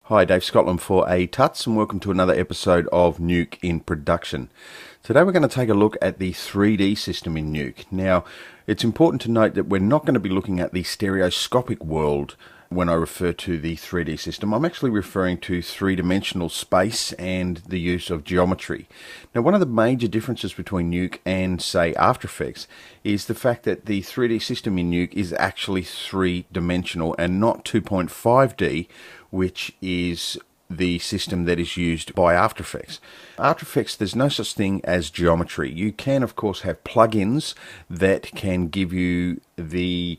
Hi, Dave Scotland for A Tuts, and welcome to another episode of Nuke in Production. Today we're going to take a look at the 3D system in Nuke. Now, it's important to note that we're not going to be looking at the stereoscopic world when I refer to the 3D system. I'm actually referring to three-dimensional space and the use of geometry. Now, one of the major differences between Nuke and, say, After Effects is the fact that the 3D system in Nuke is actually three-dimensional and not 2.5D, which is the system that is used by After Effects. After Effects, there's no such thing as geometry. You can, of course, have plugins that can give you the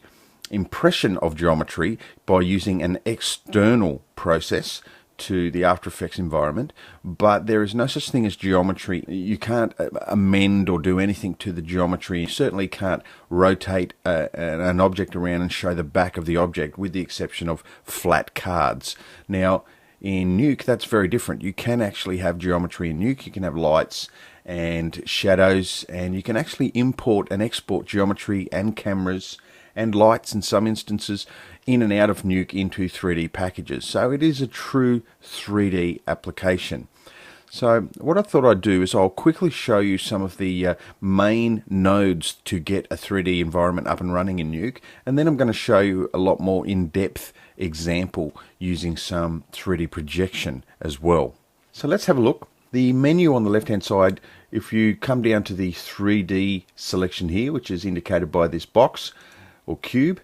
impression of geometry by using an external process to the After Effects environment, but there is no such thing as geometry. You can't amend or do anything to the geometry. You certainly can't rotate an object around and show the back of the object, with the exception of flat cards. Now, in Nuke, that's very different. You can actually have geometry in Nuke. You can have lights and shadows, and you can actually import and export geometry and cameras and lights in some instances in and out of Nuke into 3D packages. So it is a true 3D application. So what I thought I'd do is I'll quickly show you some of the main nodes to get a 3D environment up and running in Nuke, and then I'm going to show you a lot more in-depth example using some 3D projection as well. So let's have a look. The menu on the left hand side, if you come down to the 3D selection here, which is indicated by this box or cube,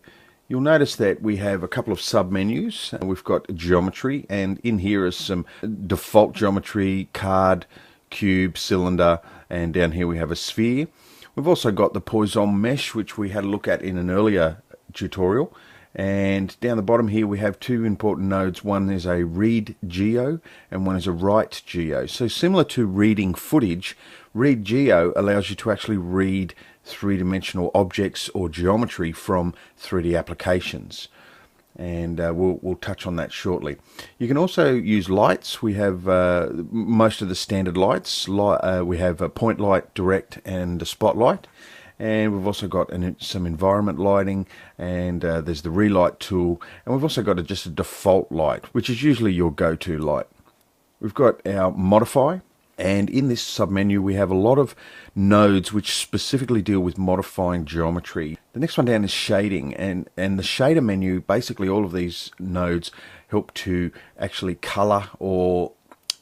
you'll notice that we have a couple of sub-menus. We've got geometry, and in here is some default geometry: card, cube, cylinder, and down here we have a sphere. We've also got the Poisson mesh, which we had a look at in an earlier tutorial. And down the bottom here we have two important nodes. One is a read geo and one is a write geo. So similar to reading footage, read geo allows you to actually read three-dimensional objects or geometry from 3D applications, and we'll touch on that shortly. You can also use lights. We have most of the standard lights. We have a point light, direct, and a spotlight, and we've also got some environment lighting, and there's the relight tool, and we've also got just a default light, which is usually your go-to light. We've got our modify, and in this submenu we have a lot of nodes which specifically deal with modifying geometry. The next one down is shading, and the shader menu, basically all of these nodes help to actually color or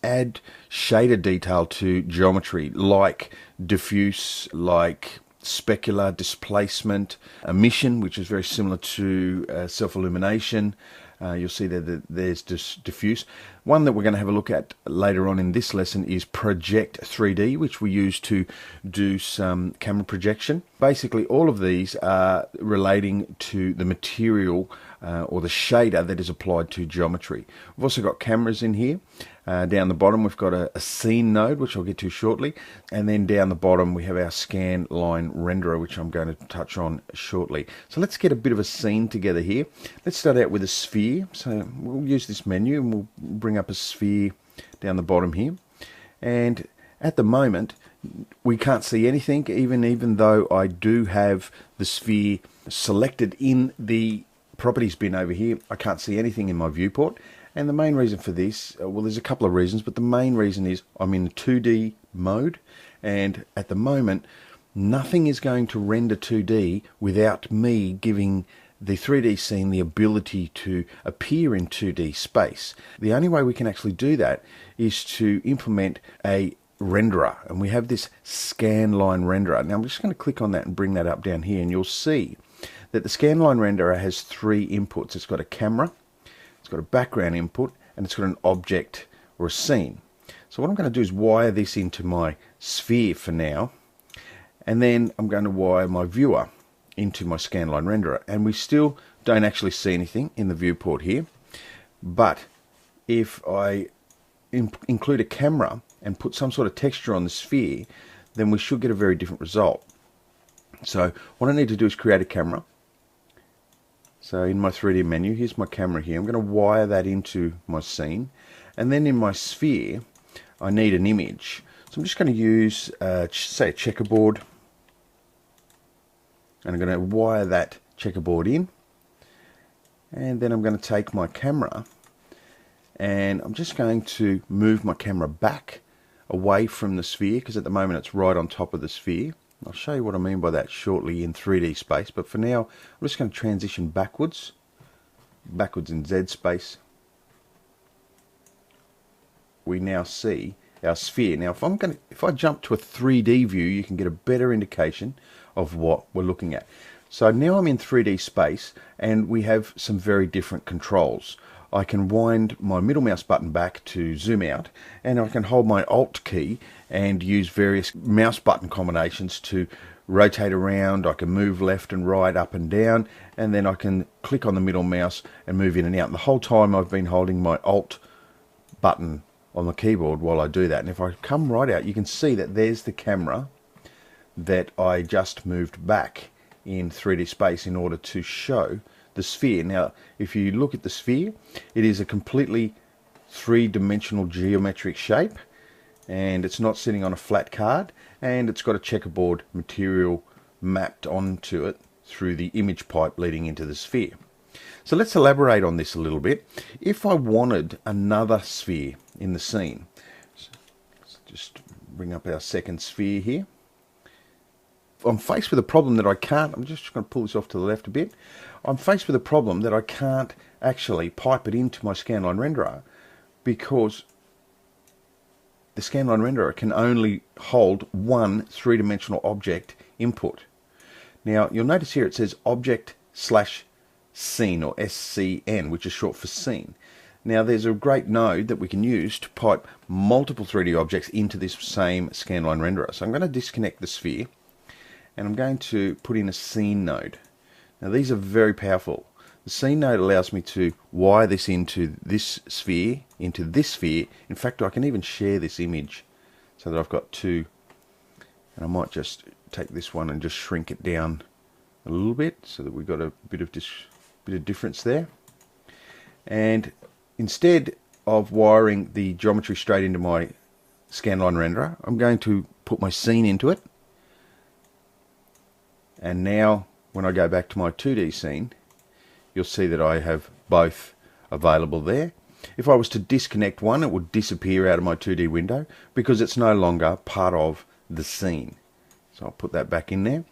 add shader detail to geometry, like diffuse, like specular, displacement, emission, which is very similar to self-illumination. You'll see that there's diffuse. One that we're going to have a look at later on in this lesson is Project 3D, which we use to do some camera projection. Basically, all of these are relating to the material or the shader that is applied to geometry. We've also got cameras in here. Down the bottom we've got a scene node, which I'll get to shortly, and then down the bottom we have our scan line renderer, which I'm going to touch on shortly. So let's get a bit of a scene together here. Let's start out with a sphere. So we'll use this menu and we'll bring up a sphere down the bottom here, and at the moment we can't see anything, even though I do have the sphere selected in the properties bin over here. I can't see anything in my viewport. And the main reason for this, well, there's a couple of reasons, but the main reason is I'm in 2D mode, and at the moment nothing is going to render 2D without me giving the 3D scene the ability to appear in 2D space. The only way we can actually do that is to implement a renderer, and we have this scan line renderer. Now I'm just going to click on that and bring that up down here, and you'll see that the scan line renderer has three inputs. It's got a camera, it's got a background input, and it's got an object or a scene. So what I'm going to do is wire this into my sphere for now, and then I'm going to wire my viewer into my scanline renderer, and we still don't actually see anything in the viewport here. But if I include a camera and put some sort of texture on the sphere, then we should get a very different result. So what I need to do is create a camera. So in my 3D menu, here's my camera here. I'm going to wire that into my scene, and then in my sphere I need an image. So I'm just going to use say a checkerboard, and I'm going to wire that checkerboard in, and then I'm going to take my camera And I'm just going to move my camera back away from the sphere, because at the moment it's right on top of the sphere. I'll show you what I mean by that shortly in 3D space, but for now I'm just going to transition backwards in Z space. We now see our sphere. Now if I jump to a 3D view, you can get a better indication of what we're looking at. So now I'm in 3D space, and we have some very different controls. I can wind my middle mouse button back to zoom out, and I can hold my Alt key and use various mouse button combinations to rotate around. I can move left and right, up and down, and then I can click on the middle mouse and move in and out. And the whole time I've been holding my Alt button on the keyboard while I do that. And if I come right out, you can see that there's the camera that I just moved back in 3D space in order to show the sphere. Now, if you look at the sphere, it is a completely three-dimensional geometric shape, and it's not sitting on a flat card, and it's got a checkerboard material mapped onto it through the image pipe leading into the sphere. So let's elaborate on this a little bit. If I wanted another sphere in the scene, so let's just bring up our second sphere here. I'm faced with a problem that I can't, I'm just going to pull this off to the left a bit. I'm faced with a problem that I can't actually pipe it into my scanline renderer, because the scanline renderer can only hold one three-dimensional object input. Now you'll notice here it says object/scene, or SCN, which is short for scene. Now there's a great node that we can use to pipe multiple 3D objects into this same scanline renderer. So I'm going to disconnect the sphere, and I'm going to put in a scene node. Now these are very powerful. The scene node allows me to wire this into this sphere, into this sphere. In fact, I can even share this image so that I've got two. And I might just take this one and just shrink it down a little bit so that we've got a bit of difference there. And instead of wiring the geometry straight into my scanline renderer, I'm going to put my scene into it. And now when I go back to my 2D scene, you'll see that I have both available there. If I was to disconnect one, it would disappear out of my 2D window because it's no longer part of the scene. So I'll put that back in there.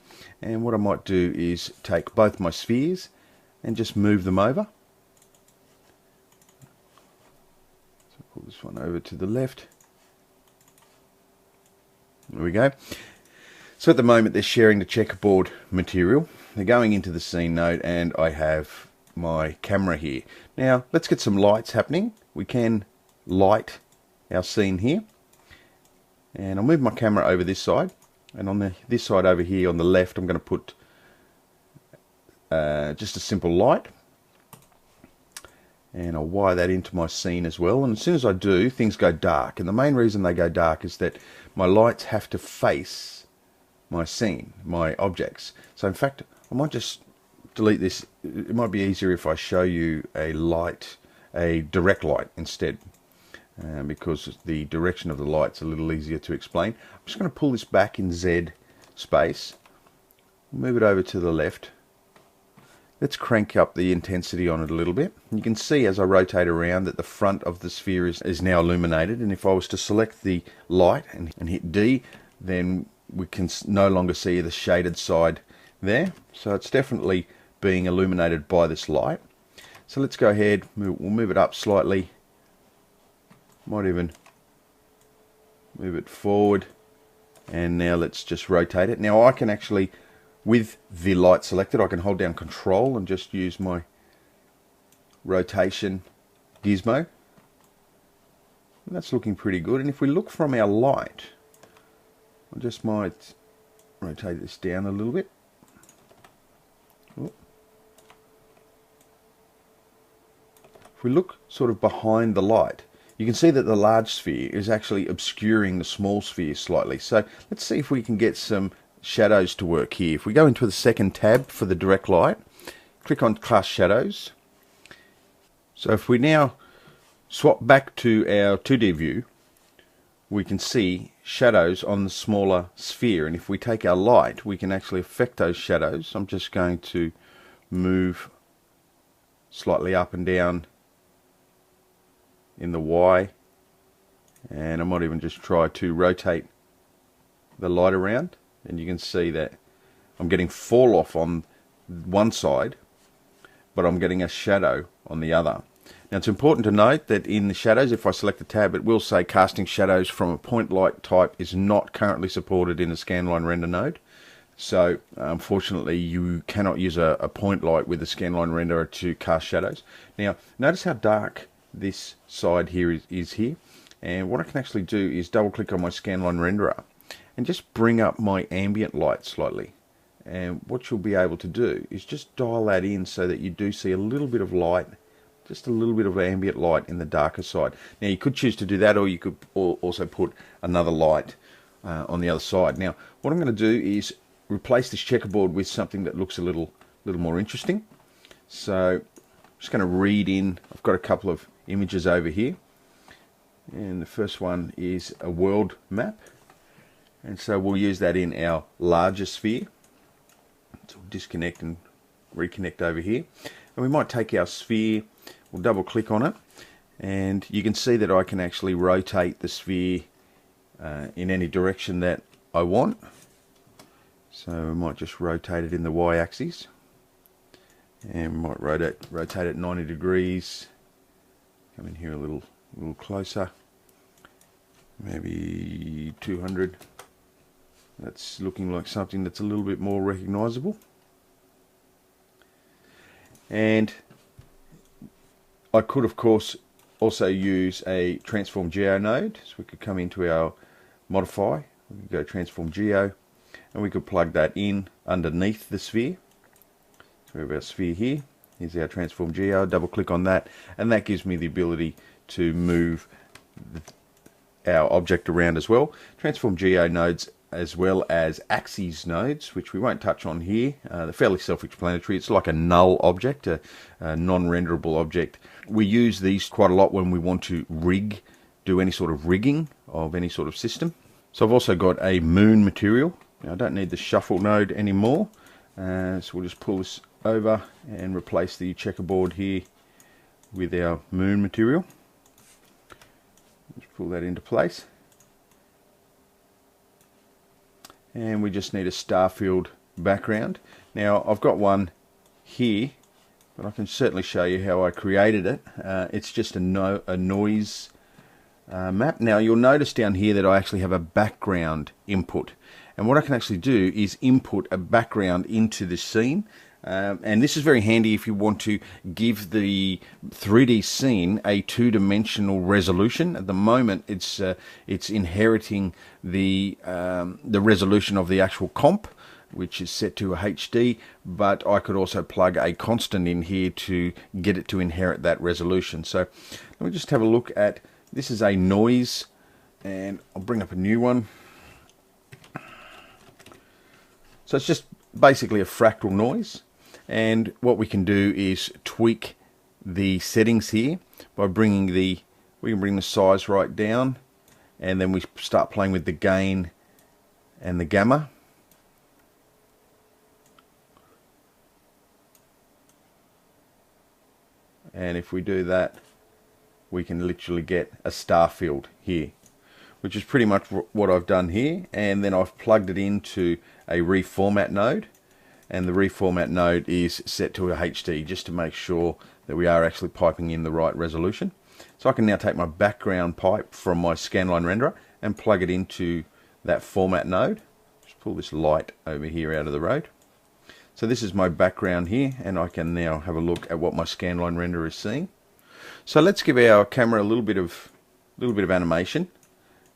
And what I might do is take both my spheres and just move them over. So pull this one over to the left. There we go. So at the moment they're sharing the checkerboard material. They're going into the scene node, and I have my camera here. Now let's get some lights happening. We can light our scene here. And I'll move my camera over this side. And on this side over here on the left, I'm going to put just a simple light. And I'll wire that into my scene as well. And as soon as I do, things go dark. And the main reason they go dark is that my lights have to face my scene, my objects. So in fact, I might just delete this. It might be easier if I show you a direct light instead, because the direction of the light's a little easier to explain. I'm just going to pull this back in Z space, move it over to the left. Let's crank up the intensity on it a little bit. You can see as I rotate around that the front of the sphere is now illuminated, and if I was to select the light and hit D, then we can no longer see the shaded side there. So it's definitely being illuminated by this light. So let's go ahead, we'll move it up slightly. Might even move it forward. And now let's just rotate it. Now I can actually, with the light selected, I can hold down Control and just use my rotation gizmo. And that's looking pretty good. And if we look from our light, I just might rotate this down a little bit. If we look sort of behind the light, you can see that the large sphere is actually obscuring the small sphere slightly. So let's see if we can get some shadows to work here. If we go into the second tab for the direct light, click on Class Shadows. So if we now swap back to our 2D view, we can see shadows on the smaller sphere, and if we take our light, we can actually affect those shadows. I'm just going to move slightly up and down in the Y, and I might even just try to rotate the light around, and you can see that I'm getting fall off on one side, but I'm getting a shadow on the other. Now it's important to note that in the shadows, if I select the tab, it will say casting shadows from a point light type is not currently supported in the scanline render node. So unfortunately you cannot use a point light with the scanline renderer to cast shadows. Now notice how dark this side here is here, and what I can actually do is double click on my scanline renderer and just bring up my ambient light slightly. And what you'll be able to do is just dial that in so that you do see a little bit of light, just a little bit of ambient light in the darker side. Now you could choose to do that, or you could also put another light on the other side. Now what I'm going to do is replace this checkerboard with something that looks a little more interesting. So I'm just going to read in, I've got a couple of images over here, and the first one is a world map, and so we'll use that in our larger sphere. So we'll disconnect and reconnect over here, and we might take our sphere, we'll double click on it, and you can see that I can actually rotate the sphere in any direction that I want. So we might just rotate it in the y-axis, and we might rotate it 90 degrees. Come in here a little closer, maybe 200. That's looking like something that's a little bit more recognizable. And I could of course also use a transform geo node, so we could come into our modify, we could go transform geo, and we could plug that in underneath the sphere. So we have our sphere here, here's our transform geo, double click on that, and that gives me the ability to move our object around as well. Transform geo nodes as well as axes nodes, which we won't touch on here. They're fairly self-explanatory. It's like a null object, a non-renderable object. We use these quite a lot when we want to do any sort of rigging of any sort of system. So I've also got a moon material. Now I don't need the shuffle node anymore, so we'll just pull this over and replace the checkerboard here with our moon material. Just pull that into place. And we just need a star-filled background. Now I've got one here, but I can certainly show you how I created it. It's just a noise map. Now you'll notice down here that I actually have a background input, and what I can actually do is input a background into the scene. And this is very handy if you want to give the 3D scene a two-dimensional resolution. At the moment, it's inheriting the resolution of the actual comp, which is set to a HD. But I could also plug a constant in here to get it to inherit that resolution. So let me just have a look at this. Is a noise, and I'll bring up a new one. So it's just basically a fractal noise. And what we can do is tweak the settings here by we can bring the size right down, and then we start playing with the gain and the gamma. And if we do that, we can literally get a star field here, which is pretty much what I've done here. And then I've plugged it into a reformat node. And the reformat node is set to a HD just to make sure that we are actually piping in the right resolution. So I can now take my background pipe from my scanline renderer and plug it into that format node. Just pull this light over here out of the road. So this is my background here, and I can now have a look at what my scanline renderer is seeing. So let's give our camera a little bit of animation,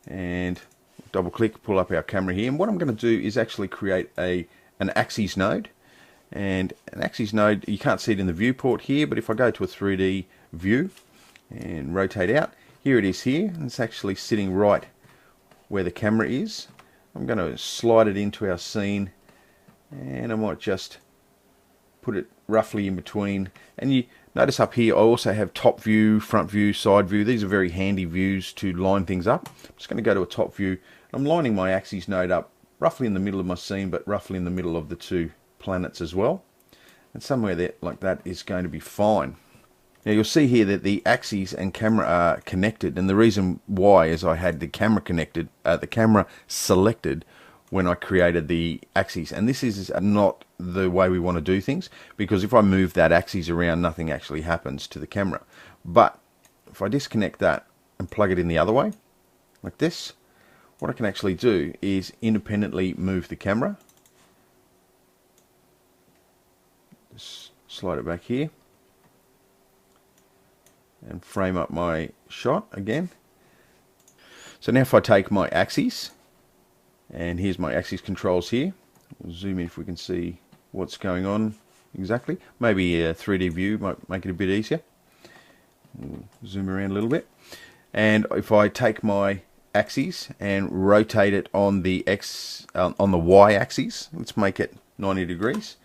and double click, pull up our camera here. And what I'm going to do is actually create an axes node. And an axes node, you can't see it in the viewport here, but if I go to a 3D view and rotate out, here it is here, and it's actually sitting right where the camera is. I'm going to slide it into our scene, and I might just put it roughly in between. And you notice up here I also have top view, front view, side view. These are very handy views to line things up. I'm just going to go to a top view. I'm lining my axes node up roughly in the middle of my scene, but roughly in the middle of the two planets as well. And somewhere there like that is going to be fine. Now you'll see here that the axes and camera are connected, and the reason why is I had the camera connected, the camera selected when I created the axes, and this is not the way we want to do things, because if I move that axis around, nothing actually happens to the camera. But if I disconnect that and plug it in the other way, like this, what I can actually do is independently move the camera. Just slide it back here and frame up my shot again. So now if I take my axes, and here's my axis controls here, we'll zoom in if we can see what's going on exactly. Maybe a 3D view might make it a bit easier. We'll zoom around a little bit, and if I take my axis and rotate it on the on the Y axis, let's make it 90 degrees.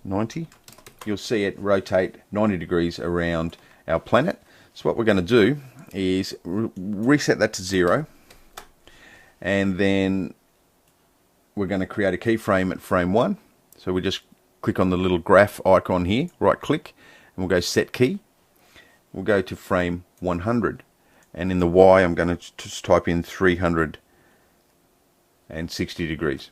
90. You'll see it rotate 90 degrees around our planet. So what we're going to do is reset that to 0, and then we're going to create a keyframe at frame 1. So we just click on the little graph icon here, right click, and we'll go set key. We'll go to frame 100, and in the Y I'm going to just type in 360 degrees.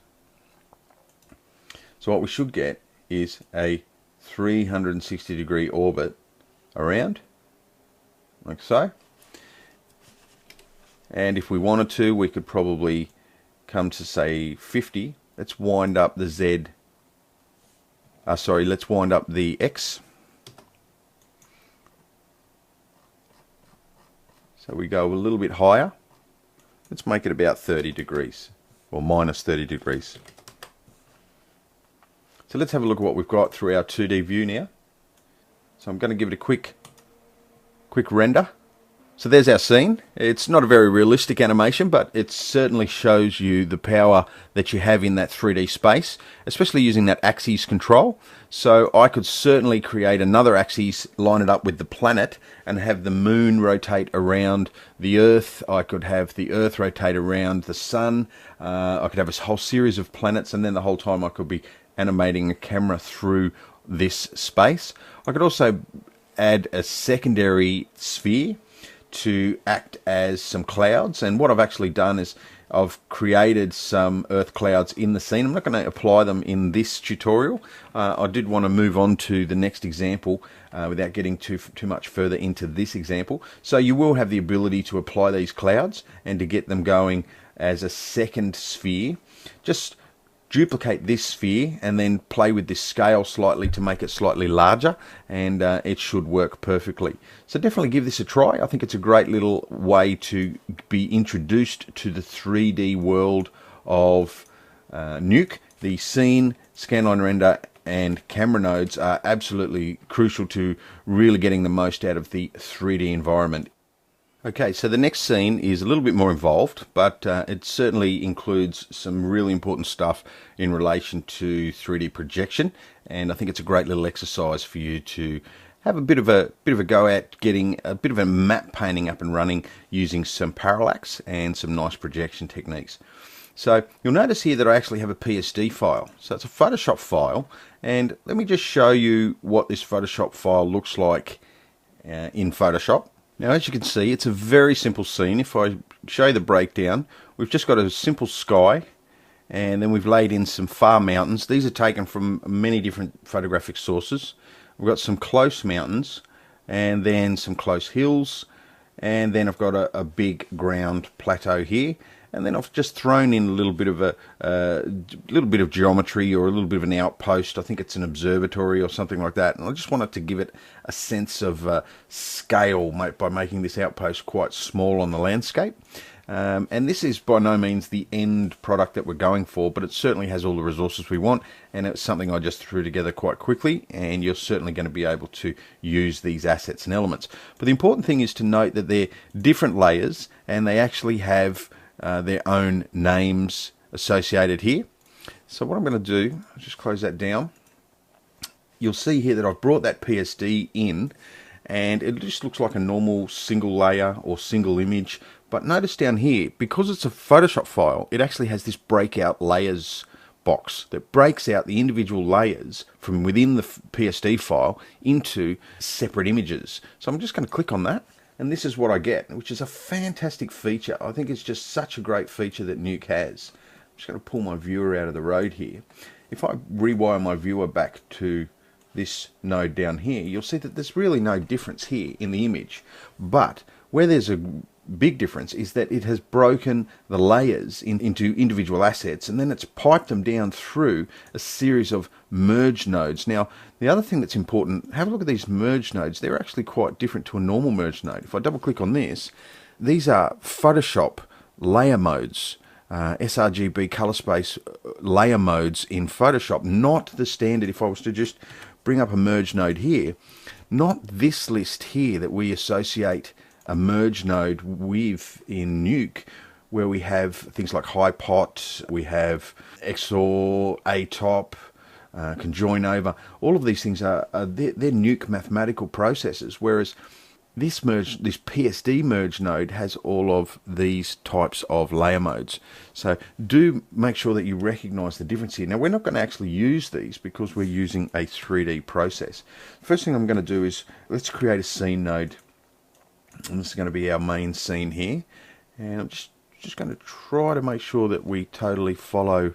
So what we should get is a 360 degree orbit around, like so. And if we wanted to, we could probably come to say 50. Let's wind up the Z. Let's wind up the X. So we go a little bit higher. Let's make it about 30 degrees, or minus 30 degrees. So let's have a look at what we've got through our 2D view now. So I'm going to give it a quick render. So there's our scene. It's not a very realistic animation, but it certainly shows you the power that you have in that 3D space, especially using that axis control. So I could certainly create another axis, line it up with the planet, and have the moon rotate around the Earth. I could have the Earth rotate around the sun. I could have a whole series of planets, and then the whole time I could be animating a camera through this space. I could also add a secondary sphere to act as some clouds, and what I've actually done is I've created some Earth clouds in the scene. I'm not going to apply them in this tutorial. I did want to move on to the next example without getting too much further into this example. So you will have the ability to apply these clouds and to get them going as a second sphere. Just duplicate this sphere and then play with this scale slightly to make it slightly larger, and it should work perfectly. So definitely give this a try. I think it's a great little way to be introduced to the 3D world of Nuke. The scene, scanline render and camera nodes are absolutely crucial to really getting the most out of the 3D environment. Okay, so the next scene is a little bit more involved, but it certainly includes some really important stuff in relation to 3D projection, and I think it's a great little exercise for you to have a bit of a go at getting a bit of a map painting up and running using some parallax and some nice projection techniques. So you'll notice here that I actually have a PSD file. So it's a Photoshop file, and let me just show you what this Photoshop file looks like in Photoshop. Now, as you can see, it's a very simple scene. If I show you the breakdown, we've just got a simple sky, and then we've laid in some far mountains. These are taken from many different photographic sources. We've got some close mountains, and then some close hills, and then I've got a big ground plateau here. And then I've just thrown in a little bit of geometry, or a little bit of an outpost. I think it's an observatory or something like that. And I just wanted to give it a sense of scale by making this outpost quite small on the landscape. And this is by no means the end product that we're going for, but it certainly has all the resources we want, and it's something I just threw together quite quickly, and you're certainly going to be able to use these assets and elements. But the important thing is to note that they're different layers, and they actually have their own names associated here. So what I'm going to do, I'll just close that down. You'll see here that I've brought that PSD in, and it just looks like a normal single layer or single image. But notice down here, because it's a Photoshop file, it actually has this breakout layers box that breaks out the individual layers from within the PSD file into separate images. So I'm just going to click on that, and this is what I get, which is a fantastic feature. I think it's just such a great feature that Nuke has. I'm just going to pull my viewer out of the road here. If I rewire my viewer back to this node down here, you'll see that there's really no difference here in the image. But where there's a big difference is that it has broken the layers into individual assets, and then it's piped them down through a series of merge nodes. Now, the other thing that's important, have a look at these merge nodes. They're actually quite different to a normal merge node. If I double click on this, these are Photoshop layer modes, sRGB color space layer modes in Photoshop, not the standard. If I was to just bring up a merge node here, not this list here that we associate a merge node with in Nuke, where we have things like HighPot, we have XOR, ATOP, conjoin over. All of these things they're Nuke mathematical processes, whereas this PSD merge node has all of these types of layer modes. So do make sure that you recognize the difference here. Now, we're not going to actually use these because we're using a 3D process. First thing I'm going to do is let's create a scene node. And this is going to be our main scene here, and I'm just going to try to make sure that we totally follow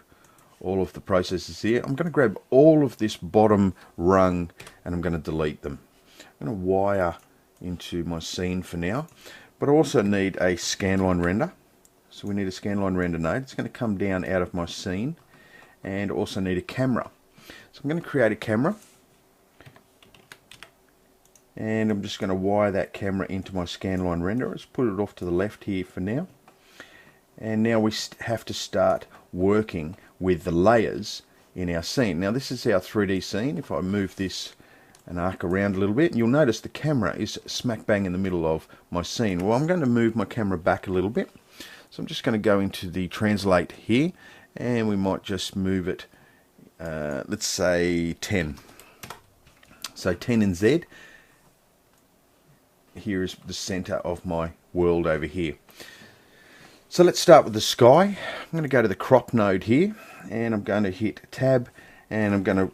all of the processes here. I'm going to grab all of this bottom rung and I'm going to delete them. I'm going to wire into my scene for now, but I also need a scanline render. So we need a scanline render node. It's going to come down out of my scene, and also need a camera. So I'm going to create a camera, and I'm just going to wire that camera into my scanline render. Let's put it off to the left here for now. And now we have to start working with the layers in our scene. Now this is our 3D scene. If I move this and arc around a little bit, you'll notice the camera is smack bang in the middle of my scene. Well, I'm going to move my camera back a little bit. So I'm just going to go into the translate here, and we might just move it, let's say 10. So 10 in Z. Here is the center of my world over here. So let's start with the sky. I'm going to go to the crop node here, and I'm going to hit tab, and I'm going to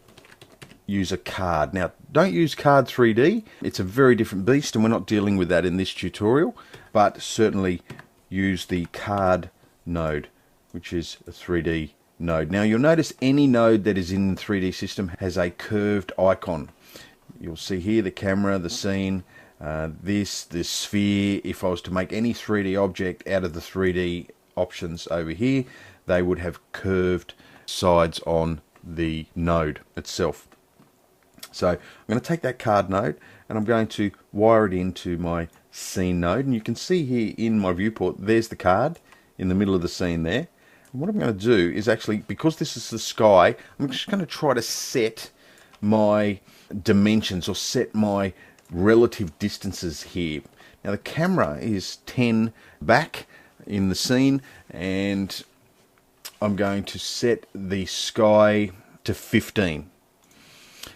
use a card. Now, don't use card 3D. It's a very different beast, and we're not dealing with that in this tutorial, but certainly use the card node, which is a 3D node. Now, you'll notice any node that is in the 3D system has a curved icon. You'll see here the camera, the scene, this sphere. If I was to make any 3D object out of the 3D options over here, they would have curved sides on the node itself. So I'm going to take that card node, and I'm going to wire it into my scene node, and you can see here in my viewport there's the card in the middle of the scene there. And what I'm going to do is actually, because this is the sky, I'm just going to try to set my dimensions or set my relative distances here. Now the camera is 10 back in the scene, and I'm going to set the sky to 15.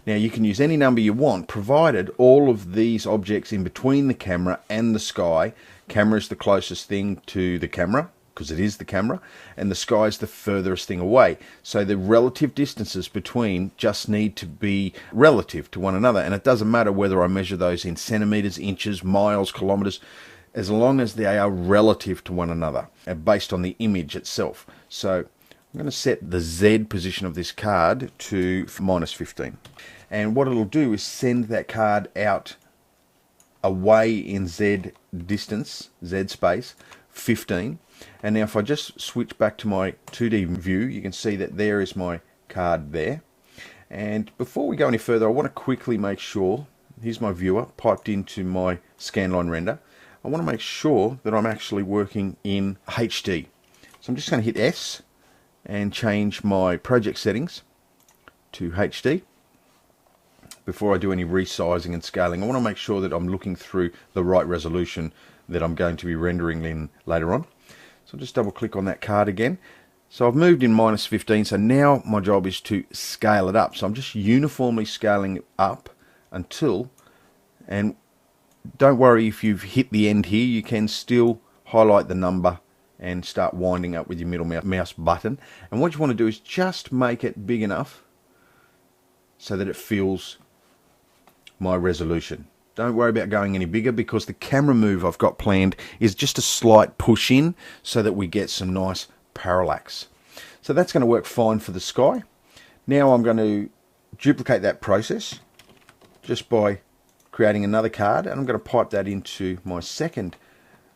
Now you can use any number you want, provided all of these objects in between the camera and the sky, camera is the closest thing to the camera, because it is the camera, and the sky is the furthest thing away. So the relative distances between just need to be relative to one another, and it doesn't matter whether I measure those in centimeters, inches, miles, kilometers, as long as they are relative to one another and based on the image itself. So I'm going to set the Z position of this card to -15. And what it'll do is send that card out away in Z distance, Z space, 15. And now if I just switch back to my 2D view, you can see that there is my card there. And before we go any further, I want to quickly make sure, here's my viewer piped into my scanline render. I want to make sure that I'm actually working in HD. So I'm just going to hit S and change my project settings to HD. Before I do any resizing and scaling, I want to make sure that I'm looking through the right resolution that I'm going to be rendering in later on. So I'll just double click on that card again. So I've moved in -15, so now my job is to scale it up. So I'm just uniformly scaling it up until, and don't worry if you've hit the end here, you can still highlight the number and start winding up with your middle mouse button. And what you want to do is just make it big enough so that it fills my resolution. Don't worry about going any bigger, because the camera move I've got planned is just a slight push in so that we get some nice parallax. So that's going to work fine for the sky. Now I'm going to duplicate that process just by creating another card, and I'm going to pipe that into my second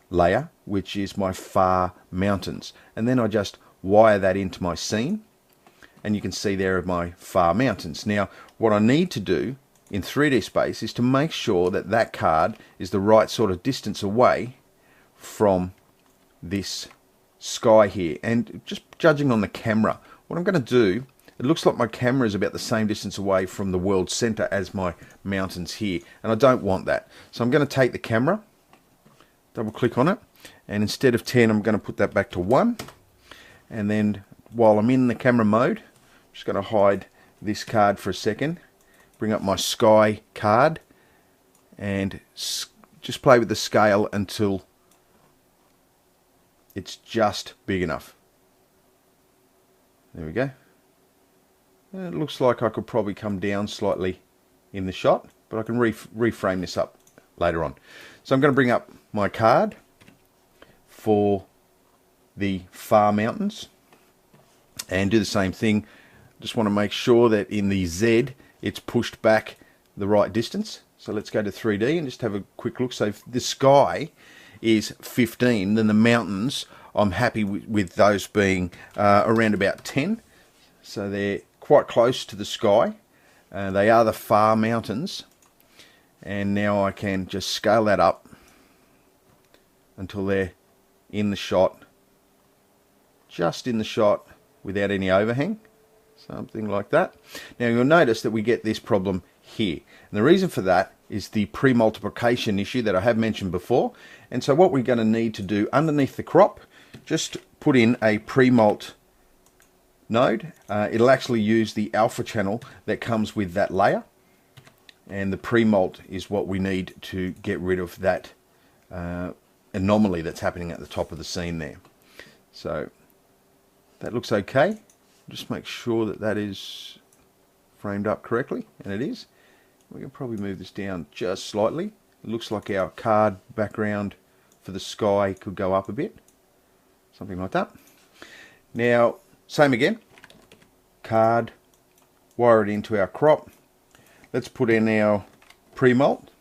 layer, which is my far mountains, and then I just wire that into my scene, and you can see there are my far mountains. Now what I need to do in 3D space is to make sure that that card is the right sort of distance away from this sky here, and just judging on the camera, what I'm going to do, it looks like my camera is about the same distance away from the world center as my mountains here, and I don't want that. So I'm going to take the camera, double click on it, and instead of 10 I'm going to put that back to 1, and then while I'm in the camera mode, I'm just going to hide this card for a second, bring up my sky card, and just play with the scale until it's just big enough. There we go. It looks like I could probably come down slightly in the shot, but I can reframe this up later on. So I'm going to bring up my card for the far mountains and do the same thing. Just want to make sure that in the Z it's pushed back the right distance. So let's go to 3D and just have a quick look. So if the sky is 15, then the mountains, I'm happy with those being around about 10. So they're quite close to the sky. They are the far mountains. And now I can just scale that up until they're in the shot, just in the shot without any overhang. Something like that. Now you'll notice that we get this problem here. And the reason for that is the pre-multiplication issue that I have mentioned before. And so what we're going to need to do underneath the crop, just put in a pre-mult node. It'll actually use the alpha channel that comes with that layer. And the pre-mult is what we need to get rid of that anomaly that's happening at the top of the scene there. So that looks okay. Just make sure that that is framed up correctly, and it is. We can probably move this down just slightly. It looks like our card background for the sky could go up a bit, something like that. Now same again, card, wire it into our crop. Let's put in our pre-mult,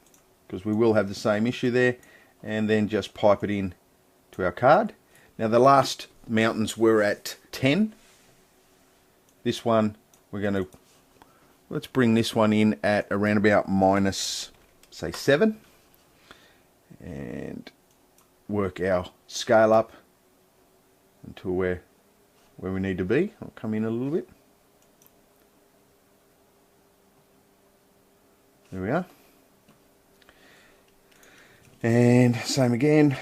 because we will have the same issue there, and then just pipe it in to our card. Now the last mountains were at 10. This one, let's bring this one in at around about minus, say, 7. And work our scale up until where we need to be. I'll come in a little bit. There we are. And same again.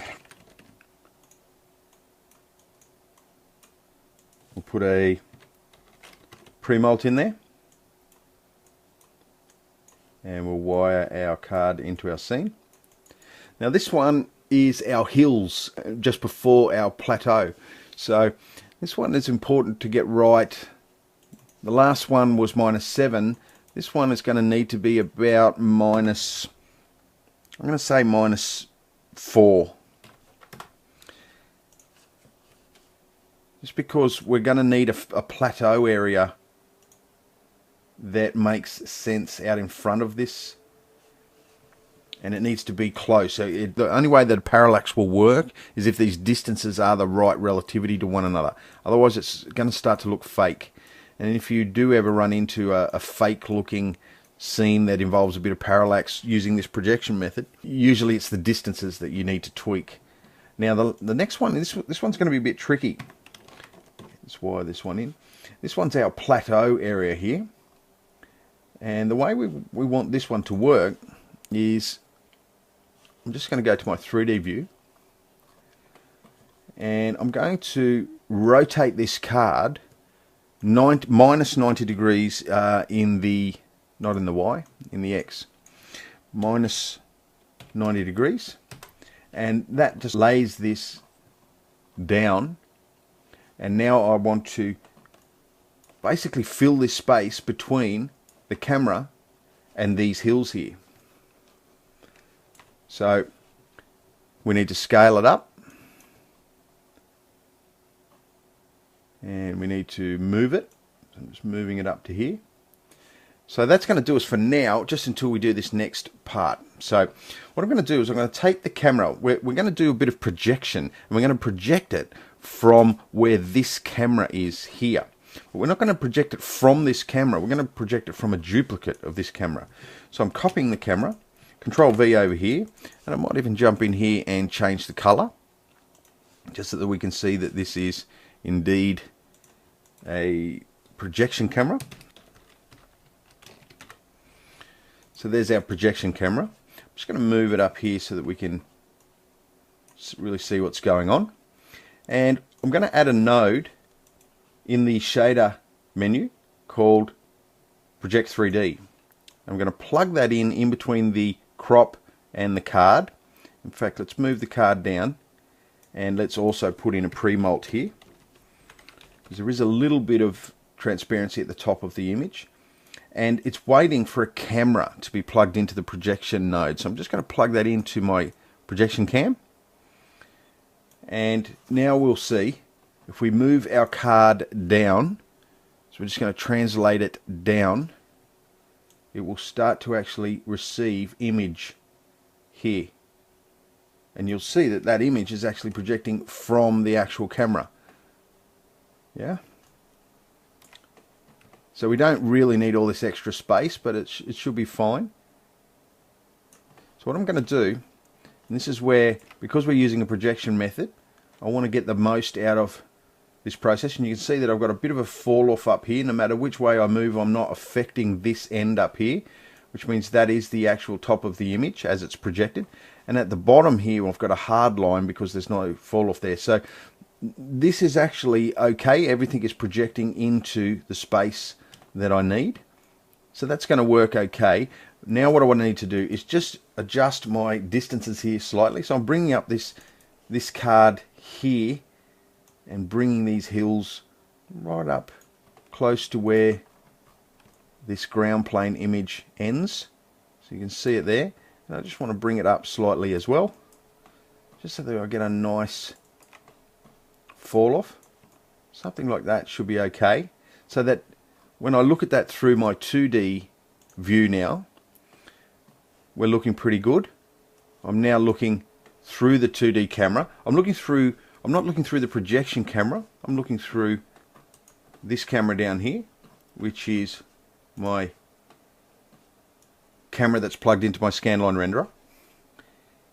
We'll put a pre-mult in there, and we'll wire our card into our scene. Now this one is our hills just before our plateau, so this one is important to get right. The last one was minus 7. This one is going to need to be about minus, I'm going to say minus 4. Just because we're going to need a plateau area that makes sense out in front of this, and it needs to be close. So the only way that a parallax will work is if these distances are the right relativity to one another. Otherwise it's going to start to look fake. And if you do ever run into a fake looking scene that involves a bit of parallax using this projection method, usually it's the distances that you need to tweak. Now the next one, this one's going to be a bit tricky. Let's wire this one in. This one's our plateau area here. And the way we want this one to work is, I'm just going to go to my 3D view, and I'm going to rotate this card minus 90 degrees in the, not in the Y, in the X, minus 90 degrees, and that just lays this down, and now I want to basically fill this space between the camera and these hills here. So we need to scale it up, and we need to move it. So I'm just moving it up to here. So that's going to do us for now, just until we do this next part. So what I'm going to do is I'm going to take the camera. We're going to do a bit of projection, and we're going to project it from where this camera is here. But we're not going to project it from this camera. We're going to project it from a duplicate of this camera. So I'm copying the camera, Control V over here, and I might even jump in here and change the color, just so that we can see that this is indeed a projection camera. So there's our projection camera. I'm just going to move it up here so that we can really see what's going on. And I'm going to add a node in the shader menu called Project 3D. I'm going to plug that in between the crop and the card. In fact, let's move the card down, and let's also put in a pre-molt here, because there is a little bit of transparency at the top of the image. And it's waiting for a camera to be plugged into the projection node. So I'm just going to plug that into my projection cam. And now we'll see, if we move our card down, so we're just going to translate it down, it will start to actually receive image here. And you'll see that that image is actually projecting from the actual camera. Yeah? So we don't really need all this extra space, but it should be fine. So what I'm going to do, and this is where, because we're using a projection method, I want to get the most out of this process. And you can see that I've got a bit of a fall off up here. No matter which way I move, I'm not affecting this end up here, which means that is the actual top of the image as it's projected. And at the bottom here, I've got a hard line because there's no fall off there. So this is actually okay. Everything is projecting into the space that I need. So that's going to work okay. Now what I need to do is just adjust my distances here slightly. So I'm bringing up this card here and bringing these hills right up close to where this ground plane image ends. So you can see it there. And I just want to bring it up slightly as well, just so that I get a nice fall off. Something like that should be okay. So that when I look at that through my 2D view now, we're looking pretty good. I'm now looking through the 2D camera. I'm not looking through the projection camera. I'm looking through this camera down here, which is my camera that's plugged into my scanline renderer.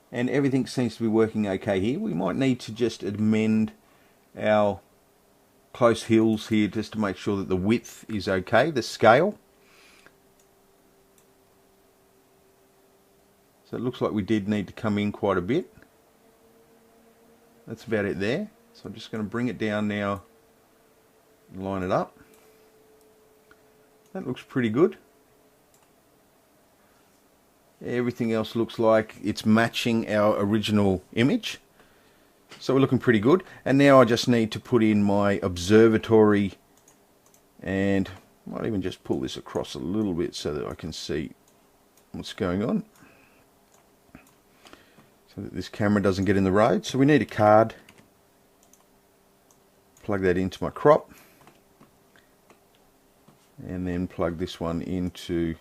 And everything seems to be working okay here. We might need to just amend our close hills here just to make sure that the width is okay, the scale. So it looks like we did need to come in quite a bit. That's about it there. So I'm just going to bring it down now and line it up. That looks pretty good. Everything else looks like it's matching our original image. So we're looking pretty good. And now I just need to put in my observatory, and I might even just pull this across a little bit so that I can see what's going on, so that this camera doesn't get in the road. So we need a card. Plug that into my crop, and then plug this one into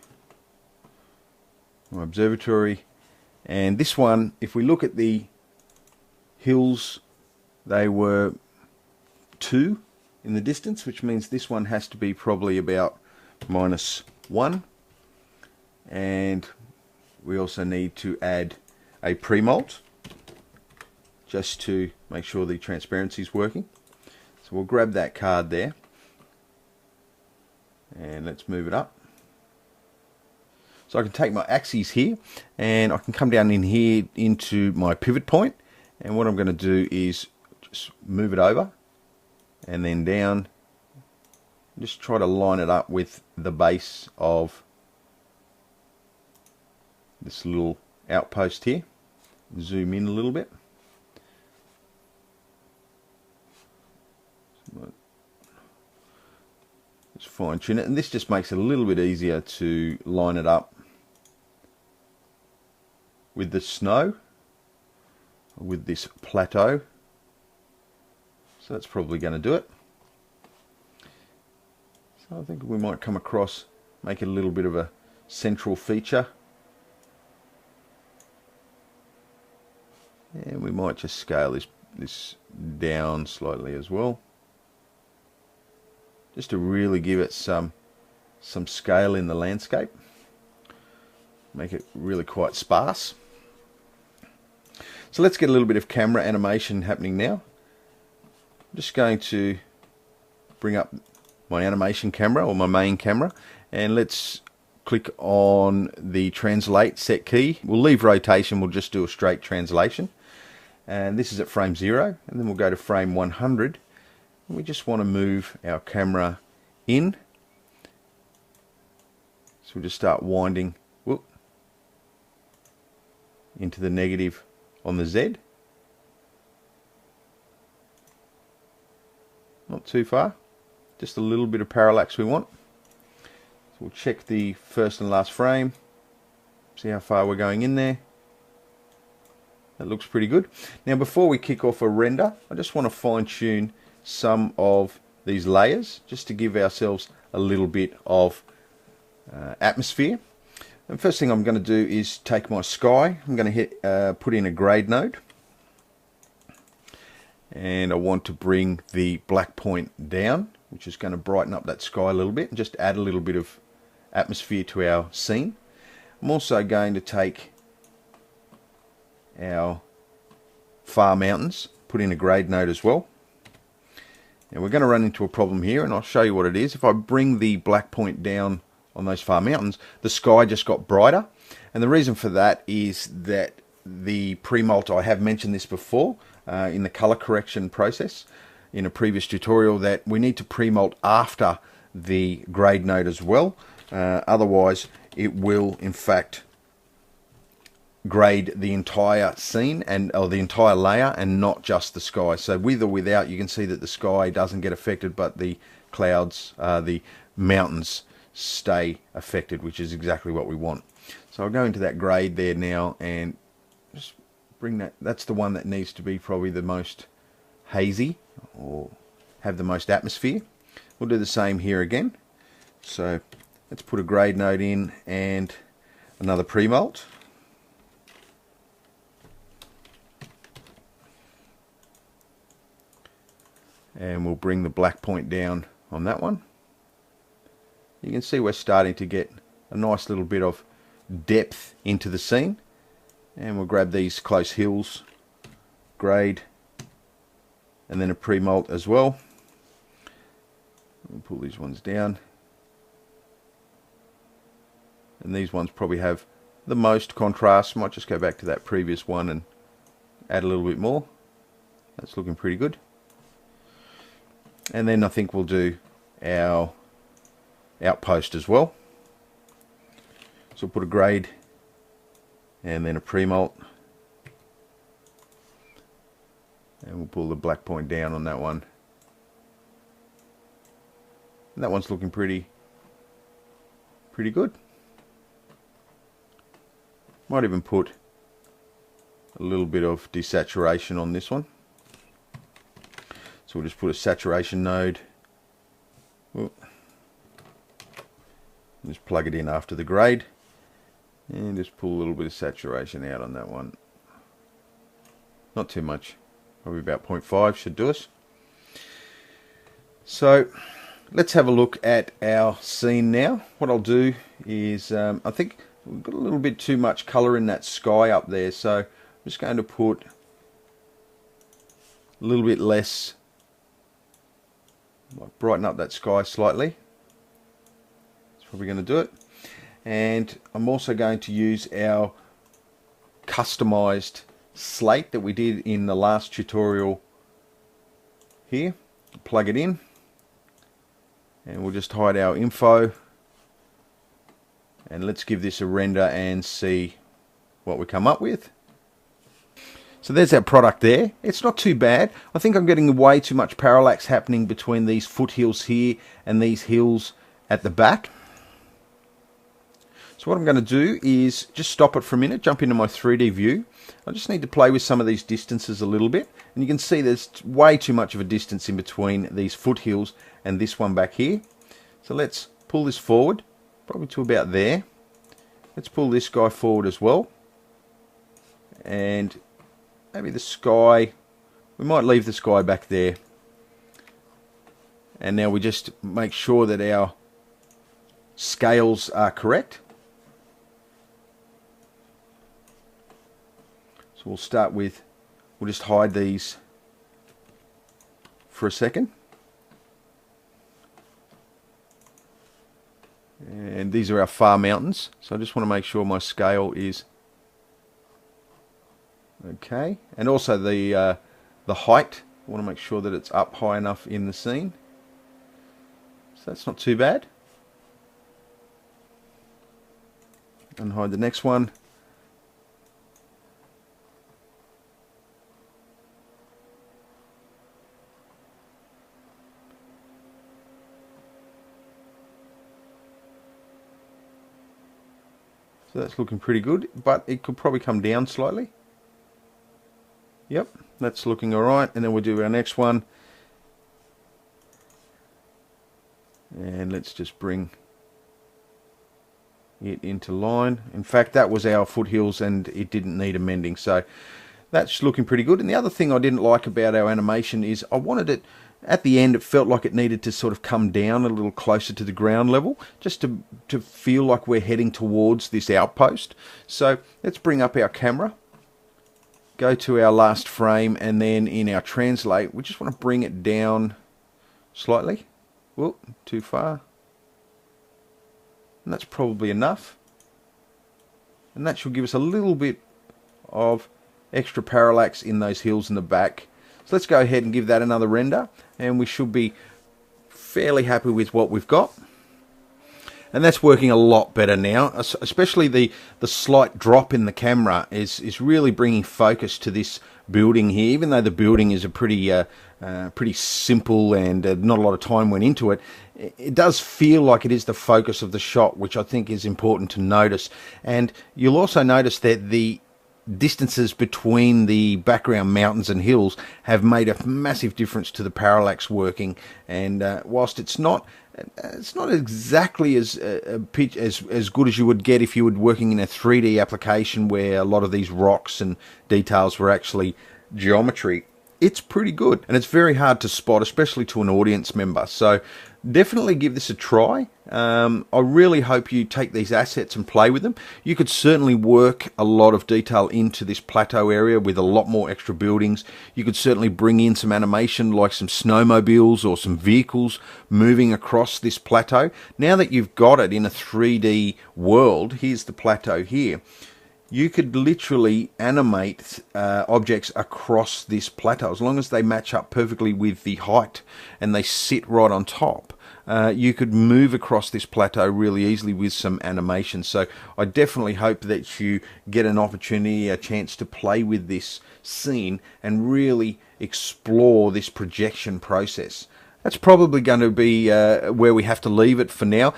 my observatory. And this one, if we look at the hills, they were 2 in the distance, which means this one has to be probably about -1. And we also need to add a pre-molt just to make sure the transparency is working. So we'll grab that card there and let's move it up. So I can take my axes here and I can come down in here into my pivot point, and what I'm going to do is just move it over and then down, just try to line it up with the base of this little outpost here. Zoom in a little bit. Just fine tune it, and this just makes it a little bit easier to line it up with the snow, with this plateau. So that's probably going to do it. So I think we might come across, make it a little bit of a central feature. And we might just scale this down slightly as well, just to really give it some scale in the landscape, make it really quite sparse. So let's get a little bit of camera animation happening now. I'm just going to bring up my animation camera, or my main camera, and let's click on the translate set key. We'll leave rotation, we'll just do a straight translation. And this is at frame 0, and then we'll go to frame 100. We just want to move our camera in. So we'll just start winding into the negative on the Z. Not too far, just a little bit of parallax we want. So we'll check the first and last frame, see how far we're going in there. That looks pretty good. Now before we kick off a render, I just want to fine tune some of these layers just to give ourselves a little bit of atmosphere. The first thing I'm going to do is take my sky. I'm going to put in a grade node, and I want to bring the black point down, which is going to brighten up that sky a little bit and just add a little bit of atmosphere to our scene. I'm also going to take our far mountains, put in a grade node as well. And we're going to run into a problem here, and I'll show you what it is. If I bring the black point down on those far mountains, the sky just got brighter. And the reason for that is that the pre-molt, I have mentioned this before in the color correction process in a previous tutorial, that we need to pre-molt after the grade node as well. Otherwise it will in fact grade the entire scene or the entire layer, and not just the sky. So with or without, you can see that the sky doesn't get affected, but the clouds, the mountains stay affected, which is exactly what we want. So I'll go into that grade there now and just bring that's the one that needs to be probably the most hazy or have the most atmosphere. We'll do the same here again. So let's put a grade node in and another pre-molt. And we'll bring the black point down on that one. You can see we're starting to get a nice little bit of depth into the scene. And we'll grab these close hills, grade, and then a pre-molt as well. We'll pull these ones down. And these ones probably have the most contrast. Might just go back to that previous one and add a little bit more. That's looking pretty good. And then I think we'll do our outpost as well. So we'll put a grade and then a pre-molt, and we'll pull the black point down on that one. And that one's looking pretty good. Might even put a little bit of desaturation on this one. So we'll just put a saturation node. Just plug it in after the grade. And just pull a little bit of saturation out on that one. Not too much. Probably about 0.5 should do us. So let's have a look at our scene now. What I'll do is, I think we've got a little bit too much colour in that sky up there. So I'm just going to put a little bit less, like brighten up that sky slightly. That's probably going to do it. And I'm also going to use our customized slate that we did in the last tutorial here. Plug it in, and we'll just hide our info, and let's give this a render and see what we come up with. So there's our product there. It's not too bad. I think I'm getting way too much parallax happening between these foothills here and these hills at the back. So what I'm going to do is just stop it for a minute, jump into my 3D view. I just need to play with some of these distances a little bit. And you can see there's way too much of a distance in between these foothills and this one back here. So let's pull this forward, probably to about there. Let's pull this guy forward as well. And maybe the sky, we might leave the sky back there. And now we just make sure that our scales are correct. So we'll start with, we'll just hide these for a second. And these are our far mountains. So I just want to make sure my scale is okay. And also the height, I want to make sure that it's up high enough in the scene. So that's not too bad. And hide the next one. So that's looking pretty good, but it could probably come down slightly. Yep, that's looking alright. And then we'll do our next one. And let's just bring it into line. In fact, that was our foothills and it didn't need amending. So that's looking pretty good. And the other thing I didn't like about our animation is I wanted it, at the end, it felt like it needed to sort of come down a little closer to the ground level, just to feel like we're heading towards this outpost. So let's bring up our camera, go to our last frame, and then in our translate, we just want to bring it down slightly. Whoop, too far. And that's probably enough. And that should give us a little bit of extra parallax in those hills in the back. So let's go ahead and give that another render, and we should be fairly happy with what we've got. And that's working a lot better now, especially the slight drop in the camera is really bringing focus to this building here. Even though the building is a pretty simple and not a lot of time went into it, it does feel like it is the focus of the shot, which I think is important to notice. And you'll also notice that the distances between the background mountains and hills have made a massive difference to the parallax working. And whilst it's not exactly as good as you would get if you were working in a 3D application where a lot of these rocks and details were actually geometry, it's pretty good, and it's very hard to spot, especially to an audience member. So definitely give this a try. I really hope you take these assets and play with them. You could certainly work a lot of detail into this plateau area with a lot more extra buildings. You could certainly bring in some animation like some snowmobiles or some vehicles moving across this plateau. Now that you've got it in a 3D world, here's the plateau here. You could literally animate objects across this plateau as long as they match up perfectly with the height and they sit right on top. You could move across this plateau really easily with some animation. So I definitely hope that you get an opportunity, a chance to play with this scene and really explore this projection process. That's probably going to be where we have to leave it for now.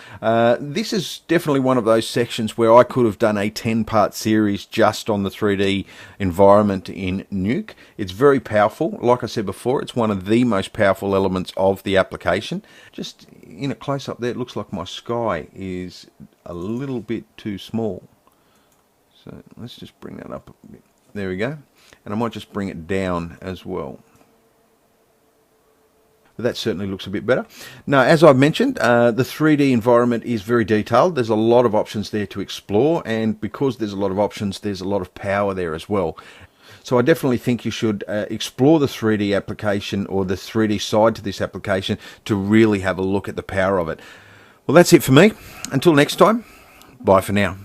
This is definitely one of those sections where I could have done a 10-part series just on the 3D environment in Nuke. It's very powerful. Like I said before, it's one of the most powerful elements of the application. Just in a close-up there, it looks like my sky is a little bit too small. So let's just bring that up a bit. There we go. And I might just bring it down as well. But that certainly looks a bit better. Now, as I've mentioned, the 3D environment is very detailed. There's a lot of options there to explore, and because there's a lot of options, there's a lot of power there as well. So I definitely think you should explore the 3D application or the 3D side to this application to really have a look at the power of it. Well, that's it for me. Until next time, bye for now.